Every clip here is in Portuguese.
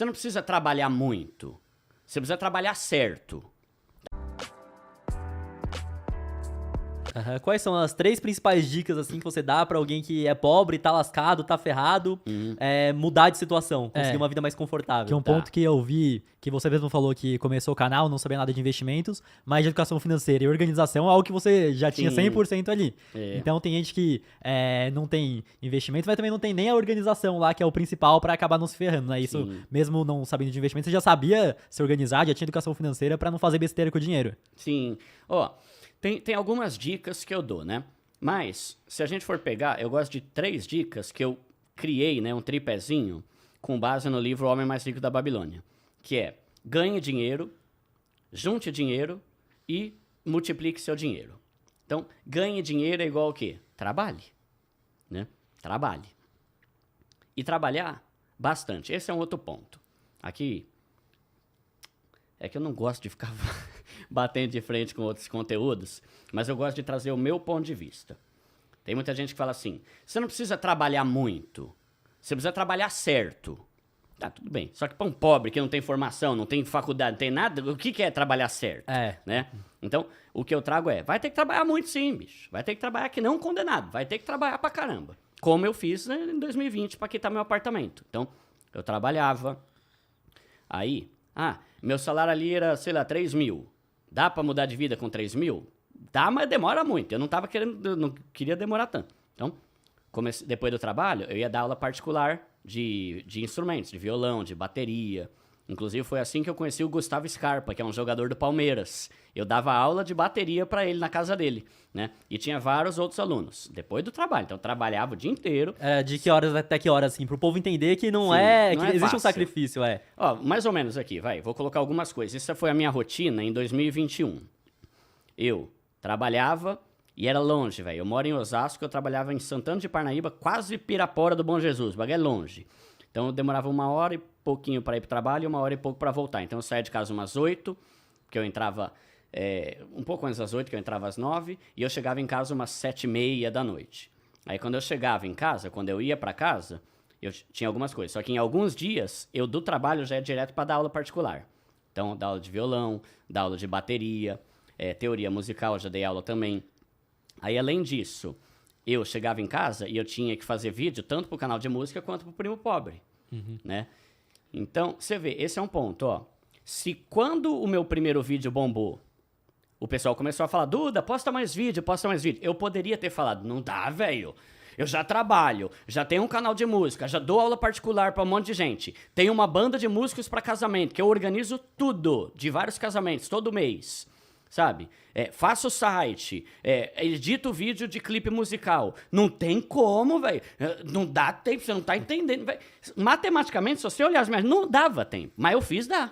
você não precisa trabalhar muito. Você precisa trabalhar certo. Quais são as 3 principais dicas assim que você dá pra alguém que é pobre, tá lascado, tá ferrado, mudar de situação, conseguir uma vida mais confortável? Que é um ponto que eu vi, que você mesmo falou que começou o canal, não sabia nada de investimentos, mas de educação financeira e organização é algo que você já tinha 100% ali. Então tem gente que não tem investimento, mas também não tem nem a organização lá, que é o principal pra acabar não se ferrando, né? Isso, mesmo não sabendo de investimento, você já sabia se organizar, já tinha educação financeira pra não fazer besteira com o dinheiro. Sim. Tem algumas dicas que eu dou, né? Mas, se a gente for pegar, eu gosto de 3 dicas que eu criei, né? Um tripézinho, com base no livro O Homem Mais Rico da Babilônia. Que é, ganhe dinheiro, junte dinheiro e multiplique seu dinheiro. Então, ganhe dinheiro é igual ao quê? Trabalhe, né? Trabalhe. E trabalhar bastante. Esse é um outro ponto. Aqui, é que eu não gosto de ficar batendo de frente com outros conteúdos, mas eu gosto de trazer o meu ponto de vista. Tem muita gente que fala assim, você não precisa trabalhar muito, você precisa trabalhar certo. Tá, tudo bem. Só que para um pobre que não tem formação, não tem faculdade, não tem nada, o que é trabalhar certo? Né? Então, o que eu trago vai ter que trabalhar muito sim, bicho. Vai ter que trabalhar que não condenado, vai ter que trabalhar pra caramba. Como eu fiz, né, em 2020 para quitar meu apartamento. Então, eu trabalhava, aí, meu salário ali era, sei lá, 3 mil. Dá pra mudar de vida com 3 mil? Dá, mas demora muito. Eu não queria demorar tanto. Então, depois do trabalho, eu ia dar aula particular de instrumentos, de violão, de bateria. Inclusive, foi assim que eu conheci o Gustavo Scarpa, que é um jogador do Palmeiras. Eu dava aula de bateria pra ele na casa dele, né? E tinha vários outros alunos, depois do trabalho. Então, eu trabalhava o dia inteiro. De que horas até que horas, assim, pro povo entender que não que existe fácil. Um sacrifício, Mais ou menos aqui, vou colocar algumas coisas. Essa foi a minha rotina em 2021. Eu trabalhava e era longe, velho. Eu moro em Osasco, eu trabalhava em Santana de Parnaíba, quase Pirapora do Bom Jesus, o bagulho é longe. Então, eu demorava 1 hora e pouquinho para ir pro trabalho e 1 hora e pouco para voltar. Então, eu saía de casa umas 8, que eu entrava um pouco antes das 8, que eu entrava às 9, e eu chegava em casa umas 7h30 da noite. Aí, quando eu chegava em casa, quando eu ia para casa, eu tinha algumas coisas. Só que em alguns dias, eu do trabalho já ia direto para dar aula particular. Então, dar aula de violão, dar aula de bateria, teoria musical, eu já dei aula também. Aí, além disso, eu chegava em casa e eu tinha que fazer vídeo tanto pro canal de música quanto pro Primo Pobre, né? Então, você vê, esse é um ponto, Se quando o meu primeiro vídeo bombou, o pessoal começou a falar, Duda, posta mais vídeo, eu poderia ter falado, não dá, velho. Eu já trabalho, já tenho um canal de música, já dou aula particular pra um monte de gente. Tenho uma banda de músicos pra casamento, que eu organizo tudo, de vários casamentos, todo mês. Sabe? Faço site, edito vídeo de clipe musical. Não tem como, velho. Não dá tempo, você não tá entendendo. Véio. Matematicamente, se você olhar as minhas, não dava tempo. Mas eu fiz, dá.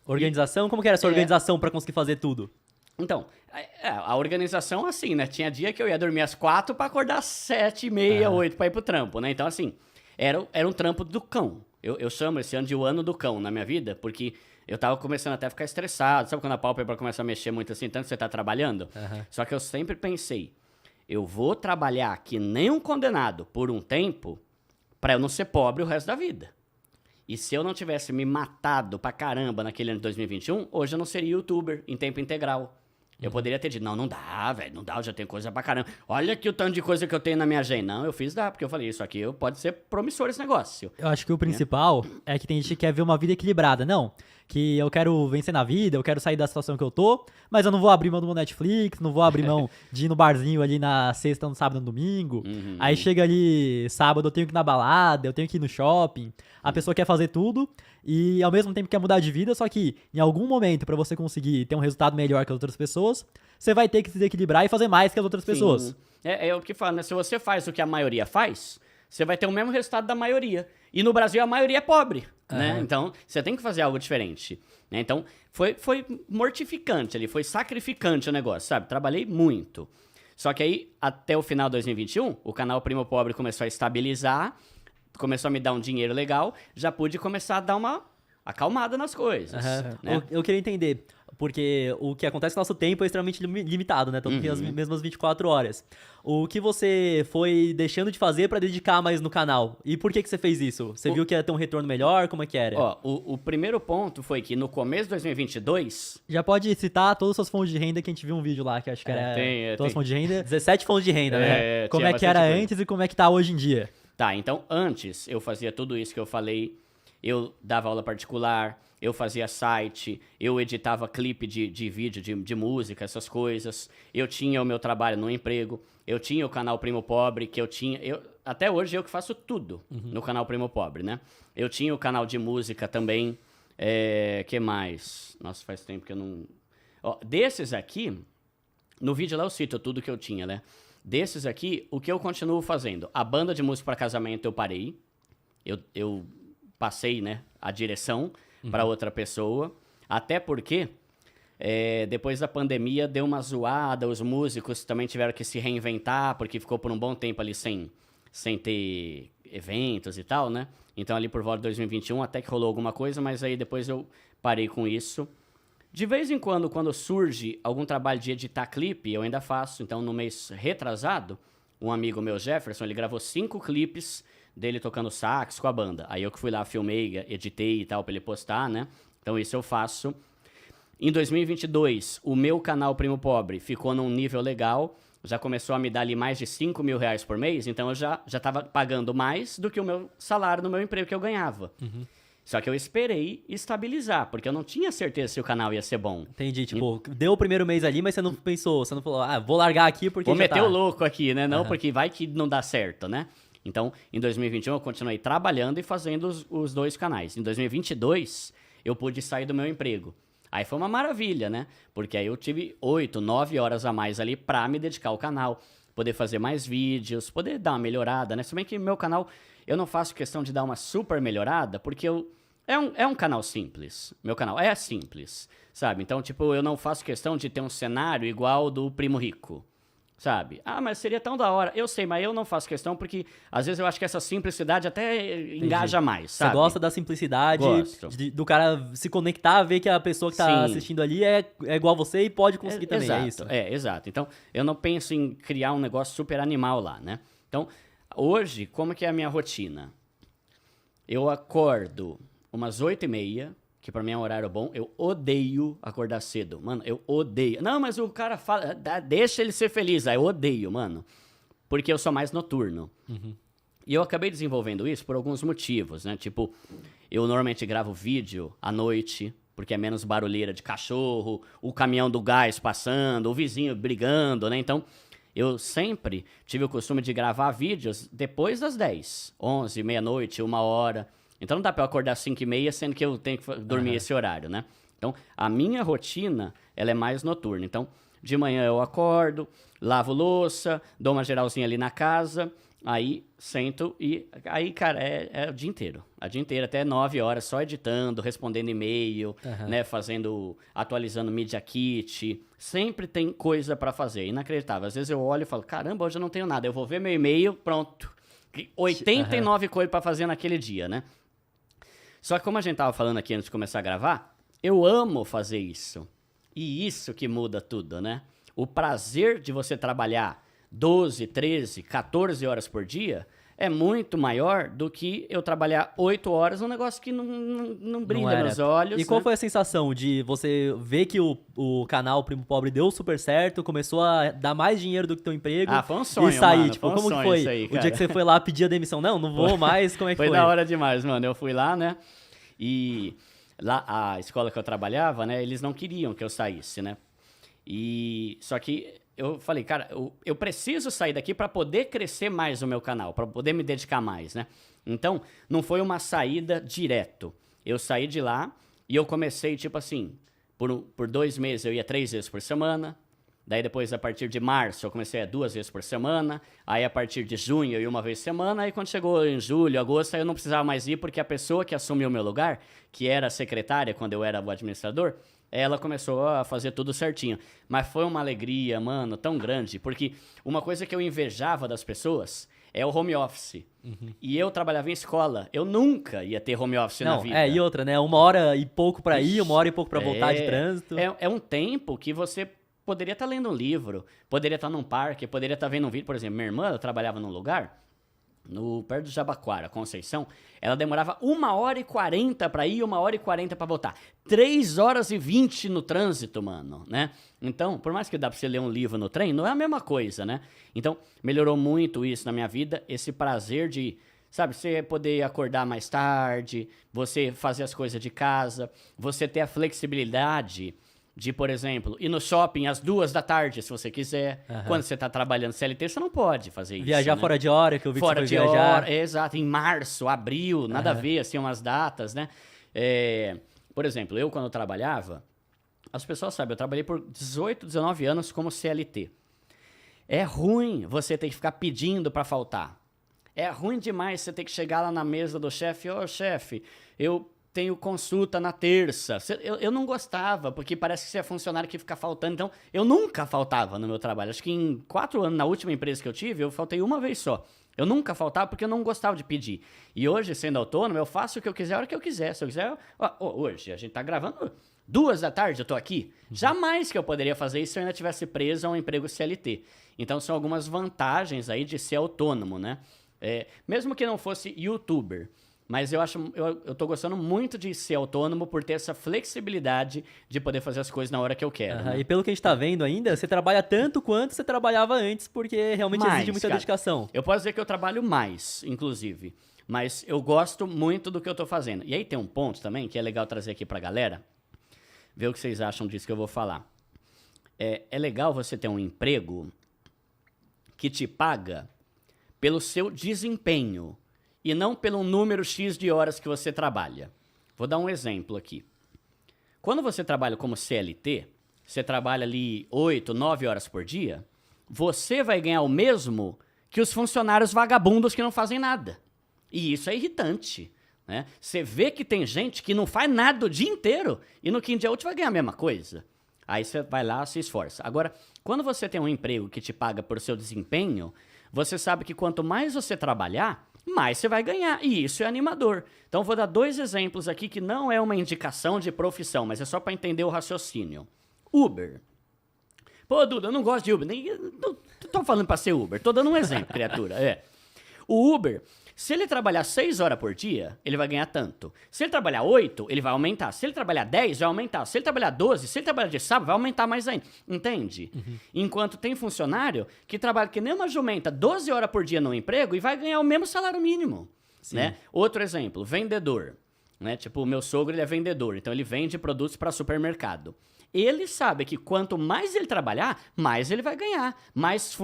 Organização? Como que era essa organização pra conseguir fazer tudo? Então, a organização, assim, né? Tinha dia que eu ia dormir às 4 pra acordar às 7h30, 8 pra ir pro trampo, né? Então, assim, era um trampo do cão. Eu chamo esse ano de o ano do cão na minha vida, porque eu tava começando até a ficar estressado. Sabe quando a pálpebra começa a mexer muito assim, tanto que você tá trabalhando? Só que eu sempre pensei, eu vou trabalhar que nem um condenado por um tempo pra eu não ser pobre o resto da vida. E se eu não tivesse me matado pra caramba naquele ano de 2021, hoje eu não seria youtuber em tempo integral. Eu poderia ter dito, não dá, velho, não dá, eu já tenho coisa pra caramba. Olha aqui o tanto de coisa que eu tenho na minha agenda. Não, eu fiz dá, porque eu falei, isso aqui pode ser promissor esse negócio. Eu acho que o principal é que tem gente que quer ver uma vida equilibrada. Não, que eu quero vencer na vida, eu quero sair da situação que eu tô, mas eu não vou abrir mão do meu Netflix, não vou abrir mão de ir no barzinho ali na sexta, no sábado, no domingo. Aí chega ali sábado, eu tenho que ir na balada, eu tenho que ir no shopping. A pessoa quer fazer tudo e ao mesmo tempo quer mudar de vida, só que em algum momento, pra você conseguir ter um resultado melhor que as outras pessoas, você vai ter que se desequilibrar e fazer mais que as outras pessoas. É o que fala, né? Se você faz o que a maioria faz, você vai ter o mesmo resultado da maioria. E no Brasil a maioria é pobre, né? Então, você tem que fazer algo diferente. Né? Então, foi mortificante ali, foi sacrificante o negócio, sabe? Trabalhei muito. Só que aí, até o final de 2021, o canal Primo Pobre começou a estabilizar, começou a me dar um dinheiro legal, já pude começar a dar uma acalmada nas coisas. Né? Eu queria entender, porque o que acontece no nosso tempo é extremamente limitado, né? Todo mundo tem as mesmas 24 horas. O que você foi deixando de fazer pra dedicar mais no canal? E por que você fez isso? Você viu que ia ter um retorno melhor? Como é que era? Ó, o primeiro ponto foi que no começo de 2022... Já pode citar todas as suas fontes de renda, que a gente viu um vídeo lá, que acho que era todas as fontes de renda. 17 fontes de renda, né? Como tinha é que era bastante coisa. antes e como é que tá hoje em dia? Tá, então antes eu fazia tudo isso que eu falei, eu dava aula particular, eu fazia site, eu editava clipe de vídeo, de música, essas coisas, eu tinha o meu trabalho no emprego, eu tinha o canal Primo Pobre, que eu tinha... até hoje eu que faço tudo no canal Primo Pobre, né? Eu tinha o canal de música também, que mais? Nossa, faz tempo que eu não... Ó, desses aqui, no vídeo lá eu cito tudo que eu tinha, né? Desses aqui, o que eu continuo fazendo? A banda de música para casamento eu parei, eu passei, né, a direção para outra pessoa, até porque depois da pandemia deu uma zoada, os músicos também tiveram que se reinventar, porque ficou por um bom tempo ali sem ter eventos e tal, né? Então ali por volta de 2021 até que rolou alguma coisa, mas aí depois eu parei com isso. De vez em quando, quando surge algum trabalho de editar clipe, eu ainda faço. Então, no mês retrasado, um amigo meu, Jefferson, ele gravou 5 clipes dele tocando sax com a banda. Aí eu que fui lá, filmei, editei e tal, pra ele postar, né? Então, isso eu faço. Em 2022, o meu canal Primo Pobre ficou num nível legal. Já começou a me dar ali mais de 5 mil reais por mês. Então, eu já tava pagando mais do que o meu salário no meu emprego que eu ganhava. Só que eu esperei estabilizar, porque eu não tinha certeza se o canal ia ser bom. Entendi, tipo, deu o primeiro mês ali, mas você não pensou, você não falou, vou largar aqui porque Vou já meter tá. o louco aqui, né? Não, porque vai que não dá certo, né? Então, em 2021 eu continuei trabalhando e fazendo os 2 canais. Em 2022, eu pude sair do meu emprego. Aí foi uma maravilha, né? Porque aí eu tive 8, 9 horas a mais ali pra me dedicar ao canal, poder fazer mais vídeos, poder dar uma melhorada, né? Se bem que meu canal, eu não faço questão de dar uma super melhorada, porque é um canal simples. Meu canal é simples, sabe? Então, tipo, eu não faço questão de ter um cenário igual do Primo Rico, sabe? Mas seria tão da hora. Eu sei, mas eu não faço questão porque, às vezes, eu acho que essa simplicidade até engaja mais, sabe? Você gosta da simplicidade, Gosto. do cara se conectar, ver que a pessoa que tá Sim. assistindo ali é igual você e pode conseguir também, exato, é isso? exato. Então, eu não penso em criar um negócio super animal lá, né? Então, hoje, como que é a minha rotina? Eu acordo umas 8h30, que pra mim é um horário bom. Eu odeio acordar cedo. Mano, eu odeio. Não, mas o cara fala... Deixa ele ser feliz. Aí eu odeio, mano. Porque eu sou mais noturno. E eu acabei desenvolvendo isso por alguns motivos, né? Tipo, eu normalmente gravo vídeo à noite, porque é menos barulheira de cachorro, o caminhão do gás passando, o vizinho brigando, né? Então, eu sempre tive o costume de gravar vídeos depois das 10, 11, meia-noite, 1h. Então não dá pra eu acordar às 5h30, sendo que eu tenho que dormir esse horário, né? Então, a minha rotina, ela é mais noturna. Então, de manhã eu acordo, lavo louça, dou uma geralzinha ali na casa, aí sento e... Aí, cara, é o dia inteiro. O dia inteiro, até 9 horas, só editando, respondendo e-mail, né? Atualizando Media Kit. Sempre tem coisa pra fazer, inacreditável. Às vezes eu olho e falo, caramba, hoje eu não tenho nada. Eu vou ver meu e-mail, pronto. 89 coisas pra fazer naquele dia, né? Só que como a gente tava falando aqui antes de começar a gravar, eu amo fazer isso. E isso que muda tudo, né? O prazer de você trabalhar 12, 13, 14 horas por dia é muito maior do que eu trabalhar 8 horas num negócio que não brilha nos olhos. E qual né? foi a sensação de você ver que o canal Primo Pobre deu super certo, começou a dar mais dinheiro do que teu emprego? Foi um sonho, e sair, mano, tipo, foi um como que sonho foi? isso aí, O dia cara. que você foi lá pedir a demissão, não vou mais, como é que foi? Foi da hora demais, mano. Eu fui lá, né? E lá, a escola que eu trabalhava, né? Eles não queriam que eu saísse, né? Só que eu falei, cara, eu preciso sair daqui para poder crescer mais o meu canal, para poder me dedicar mais, né? Então, não foi uma saída direto. Eu saí de lá e eu comecei, tipo assim, por 2 meses eu ia 3 vezes por semana. Daí depois, a partir de março, eu comecei a 2 vezes por semana. Aí, a partir de junho, eu ia 1 vez por semana. Aí, quando chegou em julho, agosto, aí eu não precisava mais ir, porque a pessoa que assumiu o meu lugar, que era a secretária quando eu era o administrador, ela começou a fazer tudo certinho. Mas foi uma alegria, mano, tão grande. Porque uma coisa que eu invejava das pessoas é o home office. E eu trabalhava em escola. Eu nunca ia ter home office na vida. E outra, né? 1h e pouco pra ir, 1h e pouco pra voltar de trânsito. É um tempo que você poderia estar lendo um livro, poderia estar num parque, poderia estar vendo um vídeo. Por exemplo, minha irmã, ela trabalhava num lugar, perto de Jabaquara, Conceição, ela demorava 1h40 pra ir, 1h40 pra voltar. 3h20 no trânsito, mano, né? Então, por mais que dá pra você ler um livro no trem, não é a mesma coisa, né? Então, melhorou muito isso na minha vida, esse prazer de, sabe, você poder acordar mais tarde, você fazer as coisas de casa, você ter a flexibilidade de, por exemplo, ir no shopping às 2h, se você quiser. Quando você tá trabalhando CLT, você não pode fazer isso. Viajar, né? Fora de hora, que eu vi que você foi viajar. Fora de hora, exato. Em março, abril, nada a ver, assim, umas datas, né? Por exemplo, eu quando eu trabalhava, as pessoas sabem, eu trabalhei por 18, 19 anos como CLT. É ruim você ter que ficar pedindo pra faltar. É ruim demais você ter que chegar lá na mesa do chefe, chefe, eu tenho consulta na terça. Eu não gostava, porque parece que você é funcionário que fica faltando. Então, eu nunca faltava no meu trabalho. Acho que em 4 anos, na última empresa que eu tive, eu faltei uma vez só. Eu nunca faltava porque eu não gostava de pedir. E hoje, sendo autônomo, eu faço o que eu quiser a hora que eu quiser. Se eu quiser... hoje, a gente tá gravando 2h, eu tô aqui. Jamais que eu poderia fazer isso se eu ainda tivesse preso a um emprego CLT. Então, são algumas vantagens aí de ser autônomo, né? Mesmo que não fosse youtuber. Mas eu tô gostando muito de ser autônomo por ter essa flexibilidade de poder fazer as coisas na hora que eu quero. Né? E pelo que a gente tá vendo ainda, você trabalha tanto quanto você trabalhava antes, porque realmente exige muita dedicação. Eu posso dizer que eu trabalho mais, inclusive. Mas eu gosto muito do que eu tô fazendo. E aí tem um ponto também que é legal trazer aqui pra galera. Ver o que vocês acham disso que eu vou falar. É legal você ter um emprego que te paga pelo seu desempenho. E não pelo número X de horas que você trabalha. Vou dar um exemplo aqui. Quando você trabalha como CLT, você trabalha ali 8, 9 horas por dia, você vai ganhar o mesmo que os funcionários vagabundos que não fazem nada. E isso é irritante, né? Você vê que tem gente que não faz nada o dia inteiro e no quinto dia útil vai ganhar a mesma coisa. Aí você vai lá, se esforça. Agora, quando você tem um emprego que te paga por seu desempenho, você sabe que quanto mais você trabalhar, mais você vai ganhar, e isso é animador. Então, vou dar 2 exemplos aqui que não é uma indicação de profissão, mas é só para entender o raciocínio. Uber. Pô, Duda, eu não gosto de Uber. Não tô falando para ser Uber, tô dando um exemplo, criatura. O Uber, se ele trabalhar 6 horas por dia, ele vai ganhar tanto. Se ele trabalhar 8, ele vai aumentar. Se ele trabalhar 10, vai aumentar. Se ele trabalhar 12, se ele trabalhar de sábado, vai aumentar mais ainda. Entende? Enquanto tem funcionário que trabalha que nem uma jumenta 12 horas por dia no emprego e vai ganhar o mesmo salário mínimo. Né? Outro exemplo, vendedor. Né? Tipo, o meu sogro ele é vendedor, então ele vende produtos para supermercado. Ele sabe que quanto mais ele trabalhar, mais ele vai ganhar. Mais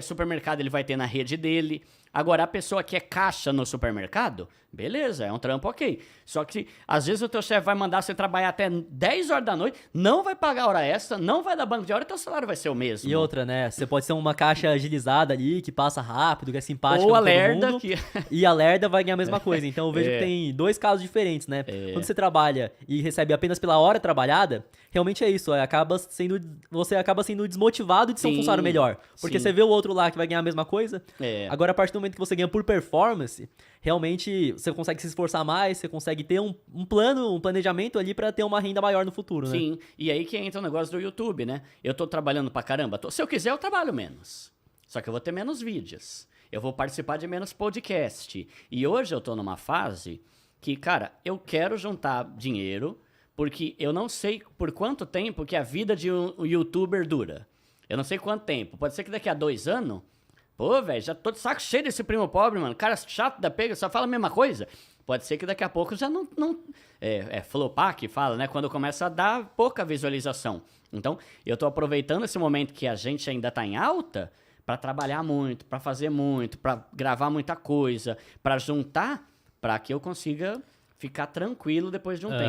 supermercado ele vai ter na rede dele. Agora, a pessoa que é caixa no supermercado, beleza, é um trampo ok. Só que, às vezes, o teu chefe vai mandar você trabalhar até 10 horas da noite, não vai pagar hora extra, não vai dar banco de hora e teu salário vai ser o mesmo. E outra, né? Você pode ser uma caixa agilizada ali, que passa rápido, que é simpática. Ou a lerda. E a lerda vai ganhar a mesma coisa. Então, eu vejo que tem 2 casos diferentes, né? Quando você trabalha e recebe apenas pela hora trabalhada, realmente é isso. Você acaba sendo desmotivado de ser um funcionário melhor. Porque você vê o outro lá que vai ganhar a mesma coisa. Agora, a partir do momento que você ganha por performance, realmente você consegue se esforçar mais, você consegue ter um plano, um planejamento ali pra ter uma renda maior no futuro, né? Sim, e aí que entra o negócio do YouTube, né? Eu tô trabalhando pra caramba. Se eu quiser, eu trabalho menos. Só que eu vou ter menos vídeos. Eu vou participar de menos podcast. E hoje eu tô numa fase que, cara, eu quero juntar dinheiro, porque eu não sei por quanto tempo que a vida de um youtuber dura. Eu não sei quanto tempo. Pode ser que daqui a 2 anos... Pô, velho, já tô de saco cheio desse primo pobre, mano. Cara chato da pega, só fala a mesma coisa. Pode ser que daqui a pouco já não flopar que fala, né? Quando começa a dar pouca visualização. Então, eu tô aproveitando esse momento que a gente ainda tá em alta pra trabalhar muito, pra fazer muito, pra gravar muita coisa, pra juntar, pra que eu consiga ficar tranquilo depois de um tempo.